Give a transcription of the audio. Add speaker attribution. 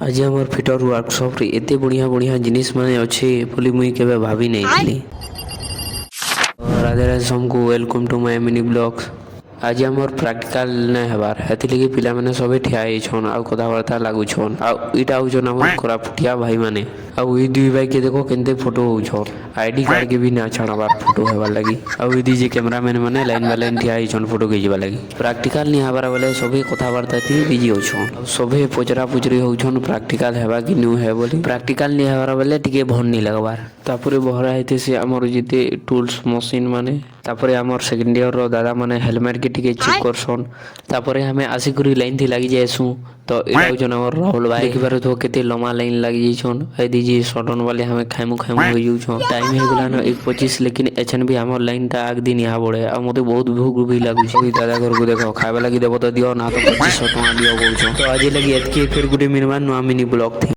Speaker 1: आज आम fitter workshop रे एते बढ़िया बढ़िया जिनिस माने अच्छे बोली मुई केबे भाभी नहीं थी। राधे राधे सबको welcome to my mini blogs. आज आमर प्राक्टिकल नहीं हबार हेतिलगी पिला माने सबे ठिया छन आ कथाबार्ता लागुछन आ इटा होछन हमर कोरापुटिया भाई माने आ ई दुई भाई के देखो केनते फोटो होछन आईडी कार्ड के भी ना छाड़ाबार फोटो हेबार लगी आ ई दी जे कैमरामैन माने लाइन बाय लाइन ठिया छन फोटो खींचबा लगी। प्राक्टिकल नहीं हबार बेले सबे कथाबार्ता थी बिजी होछन सबे पोचरा पुचरी होछन प्राक्टिकल हेबा कि न्यू है बोली प्राक्टिकल नहीं हबार बेले टिके भन नहीं लगबार तापुरे बहरा हेते से हमर जिते टूल्स मशीन माने तापुरे हमर सेकंड ईयर रो दादा माने हेलमेट के टिके चेक करसन तापुरे हमें आसिकुरी लाइन थी लगी जायसु तो इटा होछन हमर राहुल भाई देखिबार तो केते लम्बा लाइन लगी जायछन ए दीजी सडन वाले हमें खाइमु खाइमु हो जाउछन टाइम हे गेला न 1:25 लेकिन एछन भी हमर लाइन ता आग दिन यहाँ बड़े आ मते बहुत भूख भी लागु छै दादा घर को देखो खाइबा लगी देबो तो दियो ना तो 2500 टका दियो बोलछन तो आज लगी एतके फिर गुडे मिनमान नुआ मिनी ब्लॉग थी।